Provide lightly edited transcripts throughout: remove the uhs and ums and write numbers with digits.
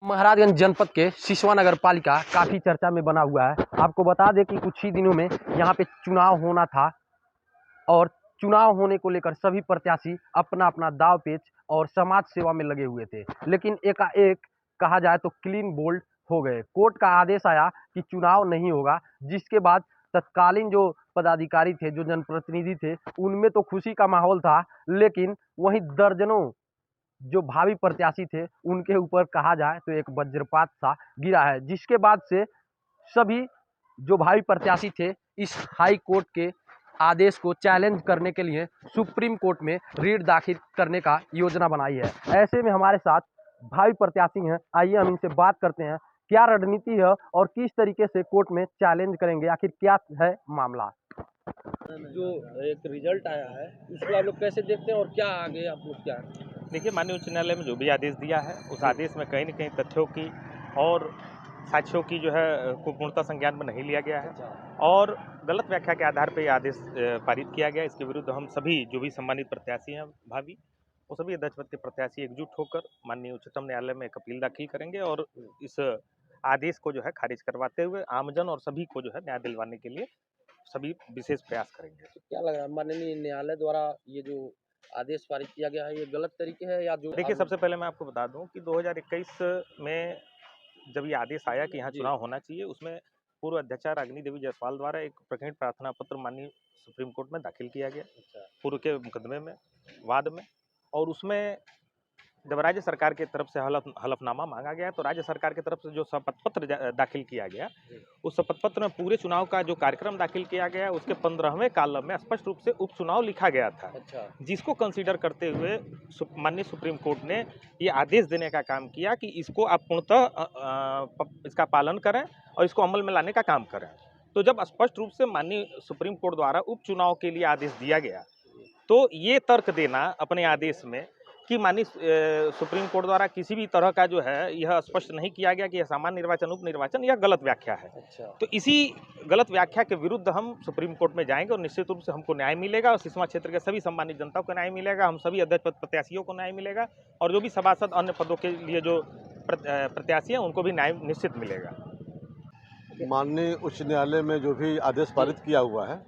महाराजगंज जनपद के सिसवा नगर पालिका काफ़ी चर्चा में बना हुआ है। आपको बता दें कि कुछ ही दिनों में यहाँ पे चुनाव होना था और चुनाव होने को लेकर सभी प्रत्याशी अपना अपना दाव पेच और समाज सेवा में लगे हुए थे, लेकिन एकाएक कहा जाए तो क्लीन बोल्ड हो गए। कोर्ट का आदेश आया कि चुनाव नहीं होगा, जिसके बाद तत्कालीन जो पदाधिकारी थे, जो जनप्रतिनिधि थे, उनमें तो खुशी का माहौल था, लेकिन वहीं दर्जनों जो भावी प्रत्याशी थे उनके ऊपर कहा जाए तो एक वज्रपात सा गिरा है, जिसके बाद से सभी जो भावी प्रत्याशी थे इस हाई कोर्ट के आदेश को चैलेंज करने के लिए सुप्रीम कोर्ट में रिट दाखिल करने का योजना बनाई है। ऐसे में हमारे साथ भावी प्रत्याशी हैं, आइए हम इनसे बात करते हैं क्या रणनीति है और किस तरीके से कोर्ट में चैलेंज करेंगे, आखिर क्या है मामला। जो एक रिजल्ट आया है उसको आप लोग कैसे देखते हैं और क्या आगे आप लोग क्या देखिए, माननीय उच्च न्यायालय में जो भी आदेश दिया है उस आदेश में कहीं न कहीं तथ्यों की और साक्ष्यों की जो है को पूर्णतः संज्ञान में नहीं लिया गया है और गलत व्याख्या के आधार पर यह आदेश पारित किया गया। इसके विरुद्ध हम सभी जो भी सम्मानित प्रत्याशी हैं भावी, वो सभी अध्यक्ष पद के प्रत्याशी एकजुट होकर माननीय उच्चतम न्यायालय में एक अपील दाखिल करेंगे और इस आदेश को जो है खारिज करवाते हुए आमजन और सभी को जो है न्याय दिलवाने के लिए सभी विशेष प्रयास करेंगे। तो क्या लग रहा है माननीय न्यायालय द्वारा ये जो आदेश पारित किया गया है ये गलत तरीके है या जो? देखिए, सबसे पहले मैं आपको बता दूं कि 2021 में जब ये आदेश आया कि यहाँ चुनाव होना चाहिए, उसमें पूर्व अध्यक्षा रागिनी देवी जायसवाल द्वारा एक प्रकरण प्रार्थना पत्र माननीय सुप्रीम कोर्ट में दाखिल किया गया पूर्व के मुकदमे में वाद में, और उसमें जब राज्य सरकार की तरफ से हलफनामा मांगा गया तो राज्य सरकार की तरफ से जो शपथ पत्र दाखिल किया गया, उस शपथ पत्र में पूरे चुनाव का जो कार्यक्रम दाखिल किया गया उसके 15वें कॉलम में स्पष्ट रूप से उपचुनाव लिखा गया था। जिसको कंसीडर करते हुए माननीय सुप्रीम कोर्ट ने ये आदेश देने का काम किया कि इसको आप पूर्णतः इसका पालन करें और इसको अमल में लाने का काम करें। तो जब स्पष्ट रूप से माननीय सुप्रीम कोर्ट द्वारा उपचुनाव के लिए आदेश दिया गया तो ये तर्क देना अपने आदेश में कि माननीय सुप्रीम कोर्ट द्वारा किसी भी तरह का जो है यह स्पष्ट नहीं किया गया कि यह सामान्य निर्वाचन उप निर्वाचन यह गलत व्याख्या है। तो इसी गलत व्याख्या के विरुद्ध हम सुप्रीम कोर्ट में जाएंगे और निश्चित रूप से हमको न्याय मिलेगा और सिसवा क्षेत्र के सभी सम्मानित जनता को न्याय मिलेगा, हम सभी अध्यक्ष पद प्रत्याशियों को न्याय मिलेगा और जो भी सभासद अन्य पदों के लिए जो प्रत्याशी हैं उनको भी न्याय निश्चित मिलेगा। माननीय उच्च न्यायालय में जो भी आदेश पारित किया हुआ है,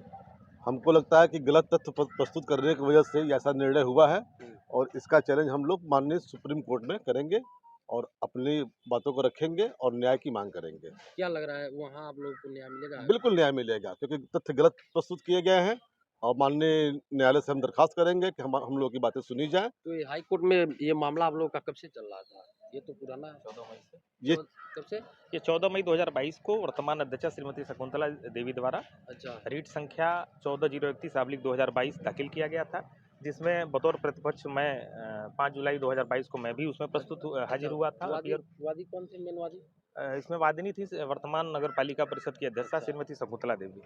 हमको लगता है कि गलत तथ्य प्रस्तुत करने की वजह से ऐसा निर्णय हुआ है और इसका चैलेंज हम लोग माननीय सुप्रीम कोर्ट में करेंगे और अपनी बातों को रखेंगे और न्याय की मांग करेंगे। क्या लग रहा है वहाँ आप लोगों को न्याय मिलेगा? बिल्कुल न्याय मिलेगा, क्योंकि तथ्य गलत प्रस्तुत किए गए हैं और माननीय न्यायालय से हम दरखास्त करेंगे कि हम लोग की बातें सुनी जाए। तो ये हाई कोर्ट में ये मामला आप लोग का कब से चल रहा था? ये तो पुराना है। 14 मई से। ये कब से? ये 14 मई 2022 को वर्तमान अध्यक्षा श्रीमती शकुंतला देवी द्वारा रीट संख्या 14-031/2022 दाखिल किया गया था, जिसमें बतौर प्रतिपक्ष मैं 5 जुलाई 2022 को मैं भी उसमें प्रस्तुत हाजिर हुआ था। वादी कौन थे मेन वादी? इसमें वादिनी थी वर्तमान नगर पालिका परिषद की अध्यक्षा श्रीमती शकुंतला देवी।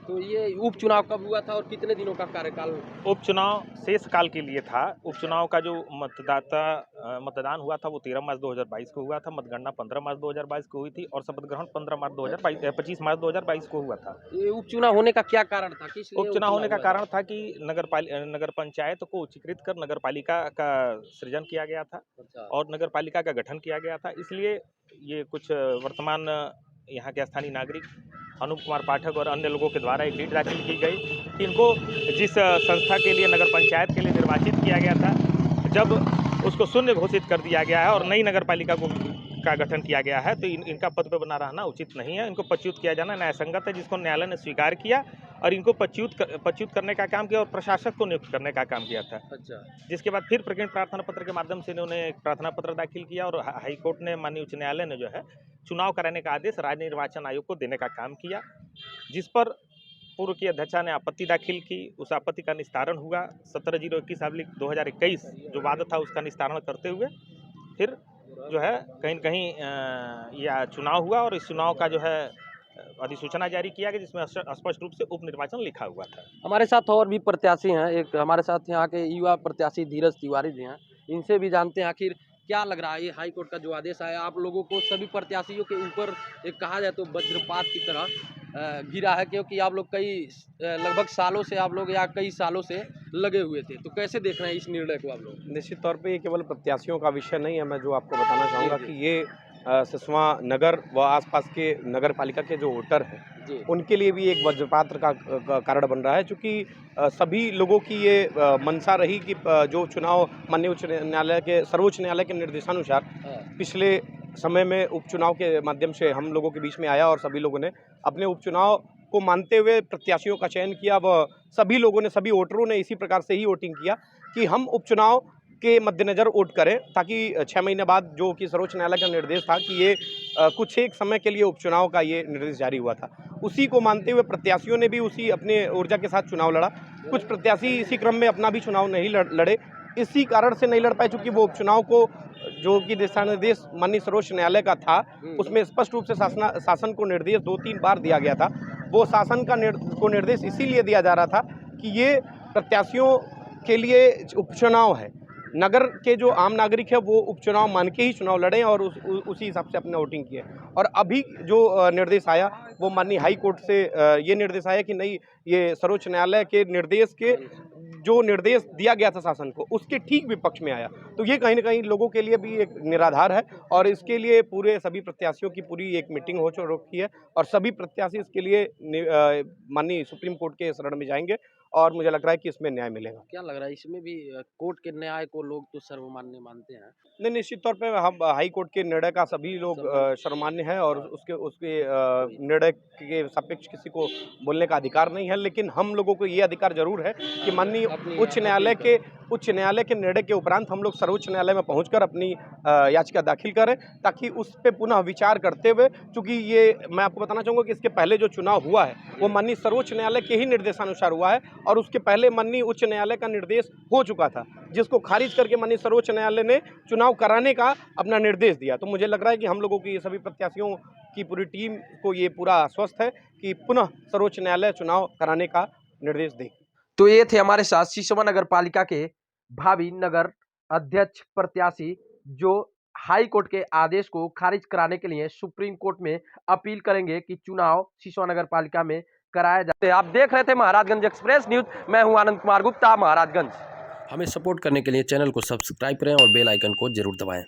तो ये उपचुनाव कब हुआ था और कितने दिनों का कार्यकाल? उपचुनाव शेष काल के लिए था। उपचुनाव का जो मतदान हुआ था वो 13 मार्च 2022 को हुआ था, मतगणना 15 मार्च 2022 को हुई थी और शपथ ग्रहण 25 मार्च 2022 को हुआ था। ये उपचुनाव होने का क्या कारण था? उपचुनाव होने का कारण था कि नगर पंचायत को उच्चीकृत कर नगर पालिका का सृजन किया गया था और नगर पालिका का गठन किया गया था। इसलिए ये कुछ वर्तमान यहाँ के स्थानीय नागरिक अनूप कुमार पाठक और अन्य लोगों के द्वारा एक रीट दाखिल की गई कि इनको जिस संस्था के लिए नगर पंचायत के लिए निर्वाचित किया गया था, जब उसको शून्य घोषित कर दिया गया है और नई नगर पालिका का गठन किया गया है तो इनका पद पर बना रहना उचित नहीं है। इनको पदच्युत किया जाना न्यायसंगत है, जिसको न्यायालय ने स्वीकार किया और इनको पदच्युत करने का काम किया और प्रशासक को नियुक्त करने का काम किया था। जिसके बाद फिर प्रकरण प्रार्थना पत्र के माध्यम से इन्होंने एक प्रार्थना पत्र दाखिल किया और हाईकोर्ट ने माननीय उच्च न्यायालय ने जो है चुनाव कराने का आदेश राज्य निर्वाचन आयोग को देने का काम किया, जिस पर पूर्व की अध्यक्षा ने आपत्ति दाखिल की। उस आपत्ति का निस्तारण हुआ 17-021/2021 जो वाद था उसका निस्तारण करते हुए फिर जो है कहीं न कहीं यह चुनाव हुआ और इस चुनाव का जो है अधिसूचना जारी किया गया, जिसमें स्पष्ट रूप से उप निर्वाचन लिखा हुआ था। हमारे साथ और भी प्रत्याशी हैं, एक हमारे साथ यहाँ के युवा प्रत्याशी धीरज तिवारी जी हैं, इनसे भी जानते हैं आखिर क्या लग रहा है ये हाई कोर्ट का जो आदेश आया आप लोगों को सभी प्रत्याशियों के ऊपर एक कहा जाए तो वज्रपात की तरह गिरा है, क्योंकि आप लोग लगभग सालों से आप लोग या कई सालों से लगे हुए थे, तो कैसे देख रहे हैं इस निर्णय को आप लोग? निश्चित तौर पे ये केवल प्रत्याशियों का विषय नहीं है। मैं जो आपको बताना चाहूँगा जी, जी। कि ये सिसवा नगर व आसपास के नगर पालिका के जो वोटर हैं जी। उनके लिए भी एक वज्रपात का कारण बन रहा है, चूँकि सभी लोगों की ये मंशा रही कि जो चुनाव माननीय उच्च न्यायालय के सर्वोच्च न्यायालय के निर्देशानुसार हाँ। पिछले समय में उपचुनाव के माध्यम से हम लोगों के बीच में आया और सभी लोगों ने अपने उपचुनाव को मानते हुए प्रत्याशियों का चयन किया व सभी लोगों ने, सभी वोटरों ने इसी प्रकार से ही वोटिंग किया कि हम उपचुनाव के मद्देनज़र वोट करें, ताकि 6 महीने बाद जो कि सर्वोच्च न्यायालय का निर्देश था कि ये कुछ एक समय के लिए उपचुनाव का ये निर्देश जारी हुआ था, उसी को मानते हुए प्रत्याशियों ने भी उसी अपने ऊर्जा के साथ चुनाव लड़ा। कुछ प्रत्याशी इसी क्रम में अपना भी चुनाव नहीं लड़े, इसी कारण से नहीं लड़ पाए चूँकि वो उपचुनाव को जो कि दिशा निर्देश माननीय सर्वोच्च न्यायालय का था उसमें स्पष्ट रूप से शासन को निर्देश 2-3 बार दिया गया था। वो शासन का निर्देश इसीलिए दिया जा रहा था कि ये प्रत्याशियों के लिए उपचुनाव है, नगर के जो आम नागरिक है वो उपचुनाव मान के ही चुनाव लड़ें और उसी हिसाब से अपने वोटिंग किए। और अभी जो निर्देश आया वो माननीय हाई कोर्ट से ये निर्देश आया कि नहीं, ये सर्वोच्च न्यायालय के निर्देश के जो निर्देश दिया गया था शासन को उसके ठीक विपक्ष में आया। तो ये कहीं ना कहीं लोगों के लिए भी एक निराधार है और इसके लिए पूरे सभी प्रत्याशियों की पूरी एक मीटिंग हो रखी है और सभी प्रत्याशी इसके लिए माननीय सुप्रीम कोर्ट के शरण में जाएंगे और मुझे लग रहा है कि इसमें न्याय मिलेगा। क्या लग रहा है इसमें भी कोर्ट के न्याय को लोग तो सर्वमान्य मानते हैं? नहीं, निश्चित तौर पे हम हाई कोर्ट के निर्णय का सभी लोग सर्वमान्य है और उसके निर्णय के सापेक्ष किसी को बोलने का अधिकार नहीं है, लेकिन हम लोगों को ये अधिकार जरूर है कि माननीय उच्च न्यायालय के निर्णय के उपरांत हम लोग सर्वोच्च न्यायालय में पहुंचकर अपनी याचिका दाखिल करें, ताकि उस पर पुनः विचार करते हुए, चूँकि ये मैं आपको बताना चाहूँगा कि इसके पहले जो चुनाव हुआ है वो माननीय सर्वोच्च न्यायालय के ही निर्देशानुसार हुआ है और उसके पहले माननीय उच्च न्यायालय का निर्देश हो चुका था, जिसको खारिज करके माननीय सर्वोच्च न्यायालय ने चुनाव कराने का अपना निर्देश दिया। तो मुझे लग रहा है कि हम लोगों की सभी प्रत्याशियों की पूरी टीम को ये पूरा आश्वस्त है कि पुनः सर्वोच्च न्यायालय चुनाव कराने का निर्देश दे। तो ये थे हमारे साथ सिसवा नगर पालिका के भावी नगर अध्यक्ष प्रत्याशी जो हाई कोर्ट के आदेश को खारिज कराने के लिए सुप्रीम कोर्ट में अपील करेंगे कि चुनाव सिसवा नगर पालिका में कराया जाए। आप देख रहे थे महाराजगंज एक्सप्रेस न्यूज, मैं हूं आनंद कुमार गुप्ता, महाराजगंज। हमें सपोर्ट करने के लिए चैनल को सब्सक्राइब करें और बेल आइकन को जरूर दबाएं।